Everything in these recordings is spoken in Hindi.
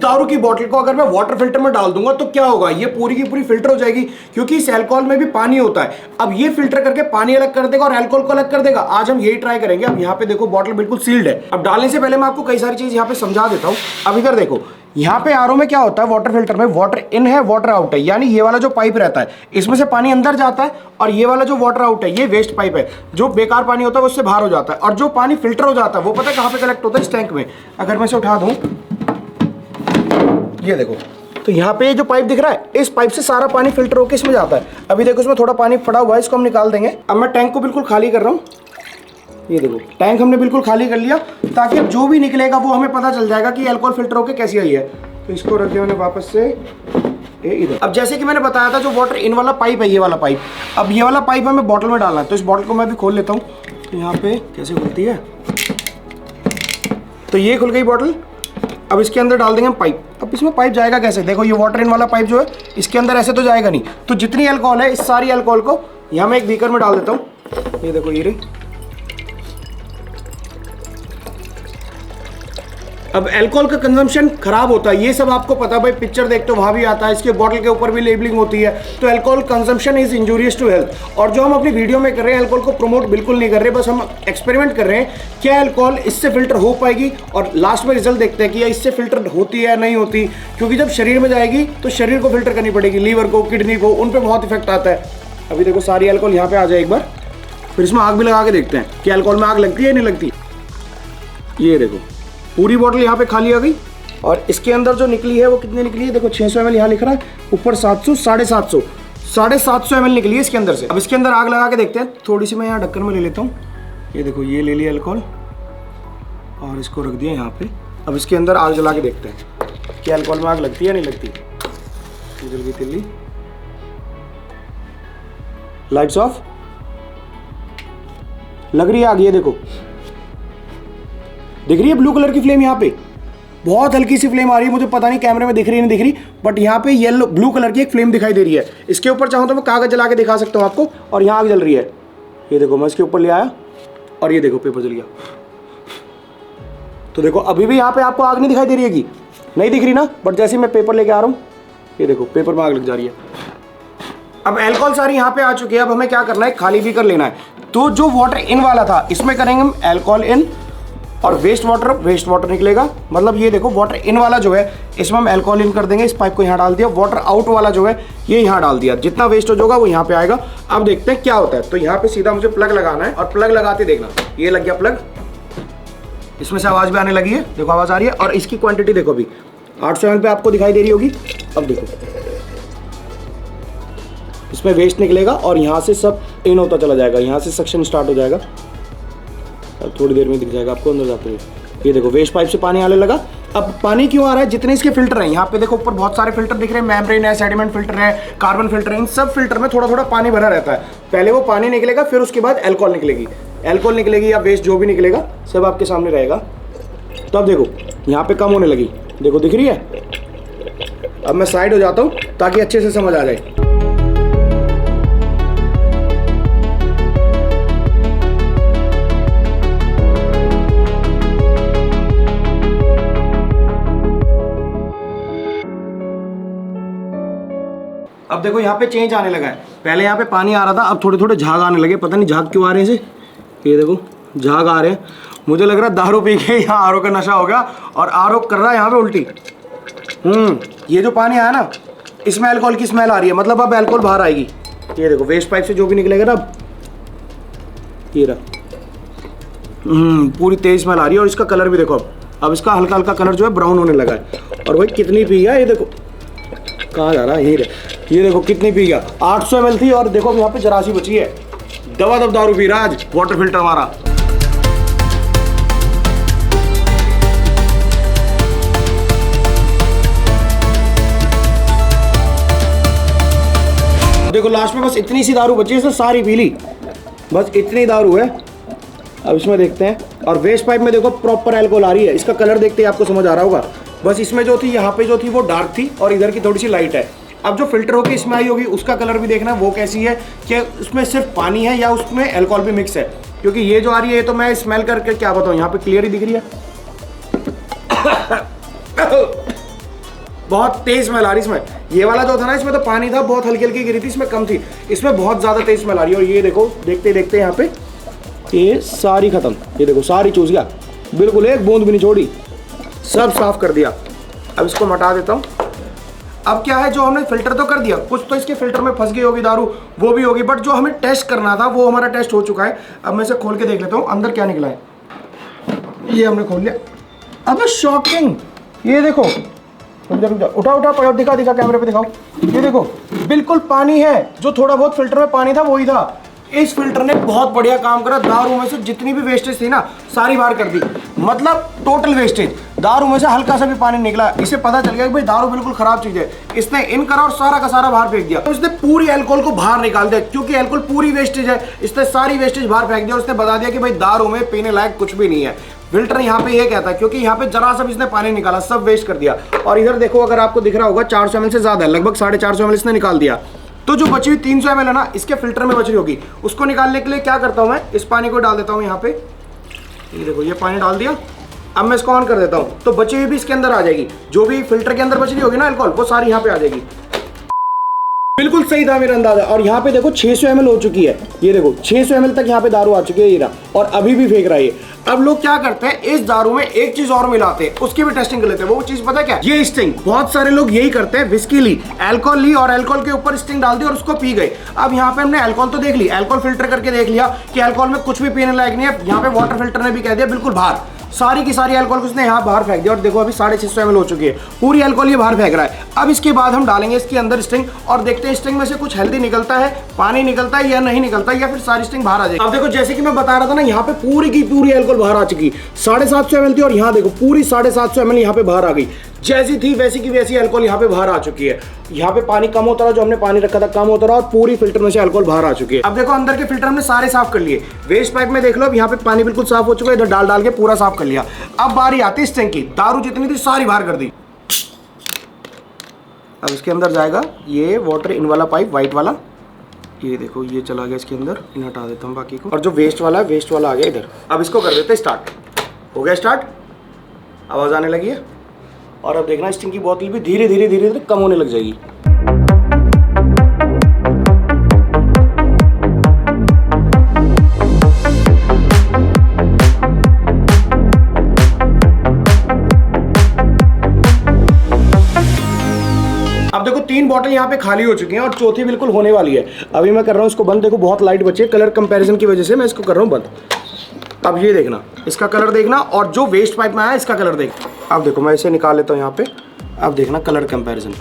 दारू की बोतल को अगर मैं वाटर फिल्टर में डाल दूंगा तो क्या होगा, ये पूरी की पूरी फिल्टर हो जाएगी, क्योंकि इस अल्कोहल में भी पानी होता है। अब ये फिल्टर करके पानी अलग कर देगा और अल्कोहल को अलग कर देगा। आज हम यही ट्राई करेंगे। अब यहाँ पे देखो बॉटल बिल्कुल सील्ड है। अब डालने से पहले मैं आपको कई सारी चीज यहाँ पे समझा देता हूँ। अब इधर देखो, यहाँ पे आरओ में क्या होता है, वाटर फिल्टर में वाटर इन है वाटर आउट है, यानी ये वाला जो पाइप रहता है इसमें से पानी अंदर जाता है, और ये वाला जो वाटर आउट है ये वेस्ट पाइप है, जो बेकार पानी होता है वो उससे बाहर हो जाता है, और जो पानी फिल्टर हो जाता है वो पता है कहाँ पे कलेक्ट होता है, इस टैंक में। अगर मैं इसे उठा दूं, ये देखो, तो यहाँ पे जो पाइप दिख रहा है, इस पाइप से सारा पानी फिल्टर होकर इसमें जाता है। अभी देखो इसमें थोड़ा पानी पड़ा हुआ है, इसको हम निकाल देंगे। अब मैं टैंक को बिल्कुल खाली कर रहा हूँ। ये देखो टैंक हमने बिल्कुल खाली कर लिया, ताकि अब जो भी निकलेगा वो हमें पता चल जाएगा कि अल्कोहल फिल्टर होकर कैसी आई है। तो इसको रखे मैंने वापस से इधर। अब जैसे कि मैंने बताया था, जो वाटर इन वाला पाइप है, ये वाला पाइप, अब ये वाला पाइप हमें बॉटल में डालना है। तो इस बॉटल को मैं भी खोल लेता हूँ। तो यहाँ पे कैसे खुलती है, तो ये खुल गई बॉटल। अब इसके अंदर डाल देंगे हम पाइप। अब इसमें पाइप जाएगा कैसे, देखो ये वाटर इन वाला पाइप जो है इसके अंदर ऐसे तो जाएगा नहीं, तो जितनी अल्कोहल है इस सारी अल्कोहल को यहाँ मैं एक बीकर में डाल देता हूँ। ये देखो ये रही। अब अल्कोहल का कंजम्पशन खराब होता है, ये सब आपको पता है भाई, पिक्चर देखते हो वहाँ भी आता है, इसके बॉटल के ऊपर भी लेबलिंग होती है। तो alcohol consumption is injurious to health. और जो हम अपनी वीडियो में कर रहे हैं, अल्कोहल को प्रमोट बिल्कुल नहीं कर रहे, बस हम एक्सपेरिमेंट कर रहे हैं क्या अल्कोहल इससे फिल्टर हो पाएगी, और लास्ट में रिजल्ट देखते हैं कि इससे फिल्टर होती है या नहीं होती। क्योंकि जब शरीर में जाएगी तो शरीर को फिल्टर करनी पड़ेगी, लीवर को, किडनी को, उन पर बहुत इफेक्ट आता है। अभी देखो सारी अल्कोहल यहाँ पे आ जाए एक बार, फिर इसमें आग भी लगा के देखते हैं कि अल्कोहल में आग लगती है या नहीं लगती। ये देखो पूरी बोतल यहाँ पे खाली आ गई, और इसके अंदर जो निकली है वो कितनी निकली है, देखो 600 ml यहाँ लिख रहा है, ऊपर 700, 750 ml निकली है इसके अंदर से। अब इसके अंदर आग लगा के देखते हैं। थोड़ी सी मैं यहाँ ढक्कन में ले लेता हूँ। ये देखो ये ले लिया अल्कोहल और इसको रख दिया यहाँ पे। अब इसके अंदर आग जला के देखते हैं कि अल्कोहल में आग लगती है या नहीं लगती। जल गई तिल्ली, लाइट्स ऑफ, लग रही है आग। ये देखो दिख रही है ब्लू कलर की फ्लेम, यहाँ पे बहुत हल्की सी फ्लेम आ रही है, मुझे पता नहीं कैमरे में दिख रही है नहीं दिख रही, बट यहाँ पे येलो ब्लू कलर की एक फ्लेम दिखाई दे रही है। इसके ऊपर चाहूँ तो मैं कागज जला के दिखा सकता हूँ आपको, और यहाँ आग जल रही है। ये देखो मैं इसके ऊपर ले आया और ये देखो पेपर जल गया। तो देखो अभी भी यहाँ पे आपको आग नहीं दिखाई दे रही है, नहीं दिख रही ना, बट जैसे मैं पेपर लेके आ रहा हूँ, ये देखो पेपर में आग लग जा रही है। अब अल्कोहल सारी यहाँ पे आ चुकी है। अब हमें क्या करना है, खाली भी कर लेना है। तो जो वाटर इन वाला था इसमें करेंगे हम अल्कोहल इन, और वेस्ट वाटर निकलेगा। मतलब ये देखो वाटर इन वाला जो है इसमें हम अल्कोहल इन कर देंगे, इस पाइप को यहाँ डाल दिया। वाटर आउट वाला जो है ये यहाँ डाल दिया, जितना वेस्ट होगा वो यहाँ पे आएगा। अब देखते हैं क्या होता है। तो यहाँ पे सीधा मुझे प्लग लगाना है, और प्लग लगाते देखना, ये लग गया प्लग, इसमें से आवाज़ भी आने लगी है, देखो आवाज़ आ रही है। और इसकी क्वान्टिटी देखो, अभी 800 ml पे आपको दिखाई दे रही होगी। अब देखो इसमें वेस्ट निकलेगा और यहाँ से सब इन होता चला जाएगा, यहाँ से सक्शन स्टार्ट हो जाएगा, अब थोड़ी देर में दिख जाएगा आपको अंदर जाते हुए। ये देखो वेस्ट पाइप से पानी आने लगा। अब पानी क्यों आ रहा है, जितने इसके फिल्टर हैं यहाँ पे देखो ऊपर बहुत सारे फिल्टर दिख रहे हैं, मेम्ब्रेन है, सेडिमेंट फिल्टर है, कार्बन फिल्टर है, इन सब फिल्टर में थोड़ा थोड़ा पानी भरा रहता है। पहले वो पानी निकलेगा, फिर उसके बाद अल्कोहल निकलेगी या वेस्ट जो भी निकलेगा सब आपके सामने रहेगा। तो अब देखो यहाँ पे कम होने लगी, देखो दिख रही है। अब मैं साइड हो जाता हूँ ताकि अच्छे से समझ आ जाए। अब देखो यहाँ पे चेंज आने लगा है, पहले यहाँ पे पानी आ रहा था, अब थोड़े थोड़े झाग आने लगे, पता नहीं झाग क्यों आ रहे हैं इसे। ये देखो झाग आ रहे हैं, मुझे लग रहा है दारू पी के यहाँ आरओ का नशा हो गया और आरओ कर रहा है यहाँ पे उल्टी। ये जो पानी आया ना, इसमें अल्कोहल की स्मेल आ रही है, मतलब अब अल्कोहल बाहर आएगी। ये देखो वेस्ट पाइप से जो भी निकलेगा ना, अब ये रहा, पूरी तेज स्मेल आ रही है। और इसका कलर भी देखो, अब इसका हल्का हल्का कलर जो है ब्राउन होने लगा है। और भाई कितनी पी गया, ये देखो कहाँ जा रहा है, ये देखो कितनी पी गया, 800 ml थी और देखो यहाँ पे 84 बची है। दवा दब दारू पी रहा आज वाटर फिल्टर हमारा। देखो लास्ट में बस इतनी सी दारू बची है, इसने सारी पी ली, बस इतनी दारू है। अब इसमें देखते हैं, और वेस्ट पाइप में देखो प्रॉपर अल्कोहल आ रही है, इसका कलर देखते ही आपको समझ आ रहा होगा। बस इसमें जो थी, यहाँ पे जो थी वो डार्क थी और इधर की थोड़ी सी लाइट है। अब जो फिल्टर होकर इसमें आई होगी उसका कलर भी देखना वो कैसी है, कि उसमें सिर्फ पानी है या उसमें अल्कोहल भी मिक्स है। क्योंकि ये जो आ रही है, ये तो मैं स्मेल करके क्या बताऊँ, यहाँ पे क्लियर ही दिख रही है। बहुत तेज स्मेल आ रही इसमें। ये वाला जो था ना, इसमें तो पानी था, बहुत हल्की हल्की गिरी थी, इसमें कम थी, इसमें बहुत ज़्यादा तेज स्मेल आ रही है। और ये देखो देखते देखते यहाँ पे ये सारी खत्म, ये देखो सारी चूस गया, बिल्कुल एक बूंद भी नहीं छोड़ी, सब साफ कर दिया। अब इसको हटा देता हूँ। अब क्या है, जो हमने फिल्टर तो कर दिया, कुछ तो इसके फिल्टर में फंस गई होगी दारू, वो भी होगी, बट जो हमें टेस्ट करना था वो हमारा टेस्ट हो चुका है। अब मैं इसे खोल के देख लेता हूँ अंदर क्या निकला है। ये हमने खोल लिया। अब शॉकिंग, ये देखो, उठा उठा पड़ा, दिखा कैमरे पे दिखाओ। ये देखो बिल्कुल पानी है, जो थोड़ा बहुत फिल्टर में पानी था वही था। इस फिल्टर ने बहुत बढ़िया काम करा, दारू में से जितनी भी वेस्टेज थी ना सारी बाहर कर दी, मतलब टोटल वेस्टेज। दारू में से हल्का सा भी पानी निकला, इसे पता चल गया कि भाई दारू बिल्कुल खराब चीज है। इसने इन करा और सारा का सारा बाहर फेंक दिया। तो इसने पूरी अल्कोहल को बाहर निकाल दिया, क्योंकि अल्कोहल पूरी वेस्टेज है, इसने सारी वेस्टेज बाहर फेंक दिया और उसने बता दिया कि भाई दारू में पीने लायक कुछ भी नहीं है। फिल्टर यहाँ पे ये कहता है, क्योंकि यहाँ पे जरा सा भी इसने पानी निकाला, सब वेस्ट कर दिया। और इधर देखो, अगर आपको दिख रहा होगा 400 ml से ज्यादा है, लगभग 450 ml इसने निकाल दिया। तो जो बची हुई 300 ml है ना, इसके फिल्टर में बच रही होगी, उसको निकालने के लिए क्या करता हूँ मैं, इस पानी को डाल देता हूँ यहाँ पे। ये देखो ये पानी डाल दिया। अब मैं इसको ऑन कर देता हूँ, तो बची हुई भी इसके अंदर आ जाएगी, जो भी फिल्टर के अंदर बच रही होगी ना अल्कोहल, वो सारी यहाँ पे आ जाएगी। बिल्कुल सही था मेरा अंदाजा। और यहाँ पे देखो 600 ml हो चुकी है, ये देखो 600 ml तक यहाँ पे दारू आ चुकी है, ये रहा, और अभी भी फेंक रहा है ये। अब लोग क्या करते हैं, इस दारू में एक चीज और मिलाते हैं, उसकी भी टेस्टिंग कर लेते हैं। वो चीज पता है क्या, ये स्टिंग। बहुत सारे लोग यही करते हैं, विस्की ली, अल्कोहल ली और अल्कोहल के ऊपर स्टिंग डाल दी और उसको पी गए। अब यहाँ पे हमने अल्कोहल तो देख ली, अल्कोहल फिल्टर करके देख लिया कि अल्कोहल में कुछ भी पीने लायक नहीं है। यहाँ पे वाटर फिल्टर ने भी कह दिया बिल्कुल बाहर, सारी की सारी अल्कोहल उसने यहाँ बाहर फेंक दिया। और देखो अभी 650 ml हो चुकी है, पूरी अल्कोहल ये बाहर फेंक रहा है। अब इसके बाद हम डालेंगे इसके अंदर स्टिंग और देखते हैं स्टिंग में से कुछ हेल्दी निकलता है, पानी निकलता है या नहीं निकलता, या फिर सारी स्टिंग बाहर आ जाएगी। अब देखो जैसे कि मैं बता रहा था ना, यहाँ पे पूरी की पूरी अल्कोहल बाहर आ चुकी, 750 ml थी और यहाँ देखो पूरी 750 ml यहाँ पे बाहर आ गई। जैसी थी वैसी की वैसी अल्कोहल यहाँ पे बाहर आ चुकी है। यहाँ पे पानी कम होता रहा, जो हमने पानी रखा था कम होता रहा, और पूरी फिल्टर में से अल्कोहल बाहर आ चुकी है। अब देखो अंदर के फिल्टर हमने सारे साफ कर लिए, वेस्ट पाइप में देख लो, अब यहाँ पे पानी बिल्कुल साफ हो चुका है, इधर डाल डाल के पूरा साफ कर लिया। अब बारी आती है स्टिंग की, दारू जितनी थी सारी बाहर कर दी। अब इसके अंदर जाएगा ये वाटर इन वाला पाइप, व्हाइट वाला, ये देखो ये चला गया इसके अंदर, इन हटा देता हूँ बाकी को। और जो वेस्ट वाला है, वेस्ट वाला आ गया इधर। अब इसको कर देते स्टार्ट, हो गया स्टार्ट, आवाज आने लगी है। और अब देखना स्टिंग की बोतल भी धीरे धीरे धीरे धीरे कम होने लग जाएगी। अब देखो 3 बॉटल यहाँ पे खाली हो चुकी हैं और चौथी बिल्कुल होने वाली है। अभी मैं कर रहा हूँ इसको बंद, देखो बहुत लाइट बची है, कलर कंपैरिजन की वजह से मैं इसको कर रहा हूँ बंद। अब ये देखना, इसका कलर देखना, और जो वेस्ट पाइप में आया इसका कलर देख। अब देखो मैं इसे निकाल लेता हूँ यहाँ पे, अब देखना कलर कंपैरिजन।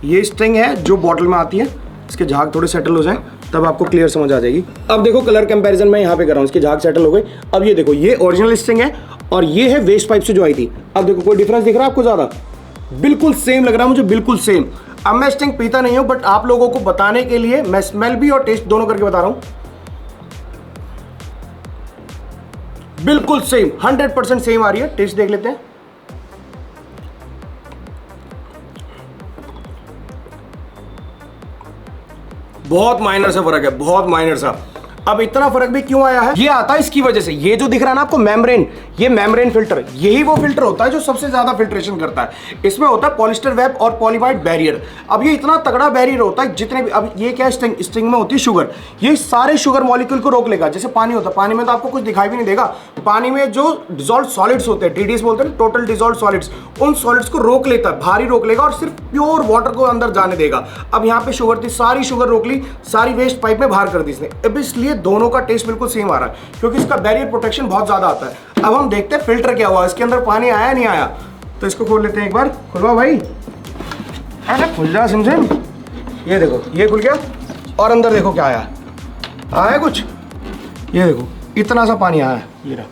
ये स्ट्रिंग है जो बॉटल में आती है, इसके झाग थोड़े सेटल हो जाएं तब आपको क्लियर समझ आ जाएगी। अब देखो कलर कंपैरिजन मैं यहाँ पे कर रहा हूँ, इसके झाग सेटल हो गए। अब ये देखो ये ओरिजिनल स्ट्रिंग है और ये है वेस्ट पाइप से जो आई थी। अब देखो कोई डिफरेंस दिख रहा है आपको? ज़्यादा बिल्कुल सेम लग रहा है मुझे, बिल्कुल सेम। अब मैं स्टिंग पीता नहीं हूँ, बट आप लोगों को बताने के लिए मैं स्मेल भी और टेस्ट दोनों करके बता रहा हूँ। बिल्कुल सेम, 100% सेम आ रही है। टेस्ट देख लेते हैं। बहुत माइनर सा फर्क है, बहुत माइनर सा। अब इतना फर्क भी क्यों आया है? ये आता है इसकी वजह से, ये जो दिख रहा है ना आपको मेम्ब्रेन, ये मेम्ब्रेन फिल्टर, यही वो फिल्टर होता है जो सबसे ज्यादा फिल्ट्रेशन करता है। इसमें होता है पॉलिस्टर वेब और पॉलीवाइड बैरियर। अब ये इतना तगड़ा बैरियर होता है, जितने भी, अब ये क्या है, स्टिंग में होती है शुगर, ये सारे शुगर मॉलिक्यूल को रोक लेगा। जैसे पानी होता है, पानी में तो आपको कुछ दिखाई भी नहीं देगा, पानी में जो डिजॉल्व सॉलिड्स होते हैं, TDS बोलते हैं, टोटल डिजॉल्व सॉलिड्स, उन सॉलिड्स को रोक लेता है, भारी रोक लेगा और सिर्फ प्योर वाटर को अंदर जाने देगा। अब यहाँ पे शुगर थी, सारी शुगर रोक ली, सारी वेस्ट पाइप में बाहर कर दी इसने। अब इसलिए दोनों का टेस्ट बिल्कुल सेम आ रहा है, क्योंकि इसका बैरियर प्रोटेक्शन बहुत ज्यादा आता है। अब हम देखते हैं फिल्टर क्या हुआ, इसके अंदर पानी आया नहीं आया। तो इसको खोल लेते हैं एक बार, खुलवाओ भाई, अरे खुल जा सिमसिम। ये देखो ये खुल गया, और अंदर देखो क्या आया कुछ, ये देखो इतना सा पानी आया है, ये रहा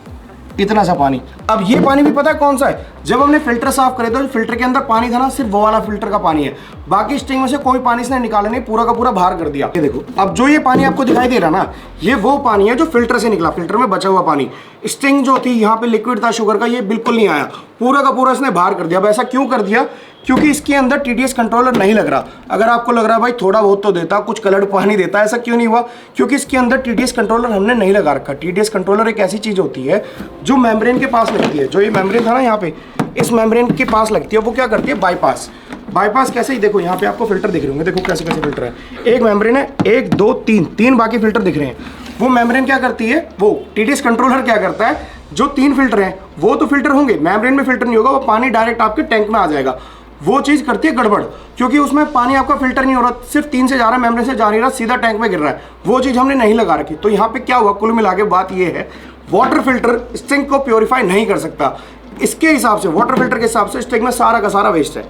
इतना सा पानी। अब ये पानी भी पता है कौन सा है? जब हमने फिल्टर साफ करे तो फिल्टर के अंदर पानी था ना, सिर्फ वो वाला फिल्टर का पानी है, बाकी स्टिंग में से कोई पानी इसने निकाला नहीं, पूरा का पूरा बाहर कर दिया। ये देखो अब जो ये पानी आपको दिखाई दे रहा ना, ये वो पानी है जो फिल्टर से निकला, फिल्टर में बचा हुआ पानी। स्टिंग जो थी यहाँ पे लिक्विड था शुगर का, ये बिल्कुल नहीं आया, पूरा का पूरा इसने बाहर कर दिया। अब ऐसा क्यों कर दिया? क्योंकि इसके अंदर TDS कंट्रोलर नहीं लग रहा। अगर आपको लग रहा है भाई थोड़ा बहुत तो देता, कुछ कलर्ड पानी देता, ऐसा क्यों नहीं हुआ? क्योंकि इसके अंदर TDS कंट्रोलर हमने नहीं लगा रखा। TDS कंट्रोलर एक ऐसी चीज होती है जो मेम्ब्रेन के पास में करती है, जो ये मेम्ब्रेन था ना यहाँ पे, इस मेम्ब्रेन के पास लगती है, वो क्या करती है बाईपास। बाईपास कैसे ही देखो यहाँ पे आपको फिल्टर दिख रहे होंगे, देखो कैसे कैसे फिल्टर है, एक मेम्ब्रेन है, 1 2 3 बाकी फिल्टर दिख रहे हैं। वो मेम्ब्रेन क्या करती है, वो टीडीएस कंट्रोलर क्या करता है, जो 3 फिल्टर हैं वो तो फिल्टर होंगे, मेम्ब्रेन में फिल्टर नहीं होगा, वो पानी डायरेक्ट आपके टैंक में आ जाएगा, वो चीज़ करती है गड़बड़, क्योंकि उसमें पानी आपका फिल्टर नहीं हो रहा, सिर्फ 3 से जा रहा है, मेम्ब्रेन से जा नहीं रहा, सीधा टैंक में गिर रहा है, वो चीज़ हमने नहीं लगा रखी। तो यहाँ पे क्या हुआ, कुल मिला के बात ये है, वाटर फिल्टर स्टिंग को प्योरीफाई नहीं कर सकता। इसके हिसाब से, वाटर फिल्टर के हिसाब से स्टिंग में सारा का सारा वेस्ट है।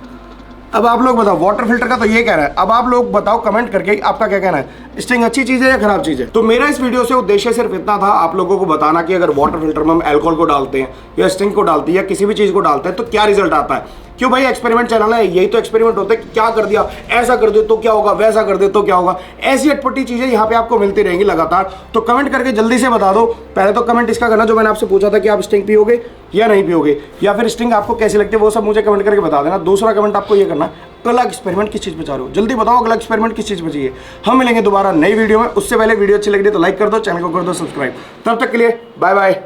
अब आप लोग बताओ, वाटर फिल्टर का तो ये कह रहा है, अब आप लोग बताओ कमेंट करके आपका क्या कहना है, स्टिंग अच्छी चीज़ है या खराब चीज़ है। तो मेरा इस वीडियो से उद्देश्य सिर्फ इतना था, आप लोगों को बताना कि अगर वाटर फिल्टर में हम अल्कोहल को डालते हैं या स्टिंग को डालते हैं या किसी भी चीज़ को डालते हैं तो क्या रिजल्ट आता है। क्यों भाई, एक्सपेरिमेंट चैनल है, यही तो एक्सपेरिमेंट होता है कि क्या कर दिया, ऐसा कर दे तो क्या होगा, वैसा कर दे तो क्या होगा, ऐसी अटपटी चीज़ें यहाँ पे आपको मिलती रहेंगी लगातार। तो कमेंट करके जल्दी से बता दो, पहले तो कमेंट इसका करना जो मैंने आपसे पूछा था कि आप स्टिंग पियोगे या नहीं पियोगे, या फिर स्टिंग आपको कैसी लगती है वो सब मुझे कमेंट करके बता देना। दूसरा कमेंट आपको ये करना, अगला एक्सपेरिमेंट किस चीज़ पे चाह रहे हो, जल्दी बताओ अगला एक्सपेरिमेंट किस चीज़ पे चाहिए। हम मिलेंगे दोबारा नई वीडियो में, उससे पहले वीडियो अच्छी लगी तो लाइक कर दो, चैनल को कर दो सब्सक्राइब। तब तक के लिए बाय बाय।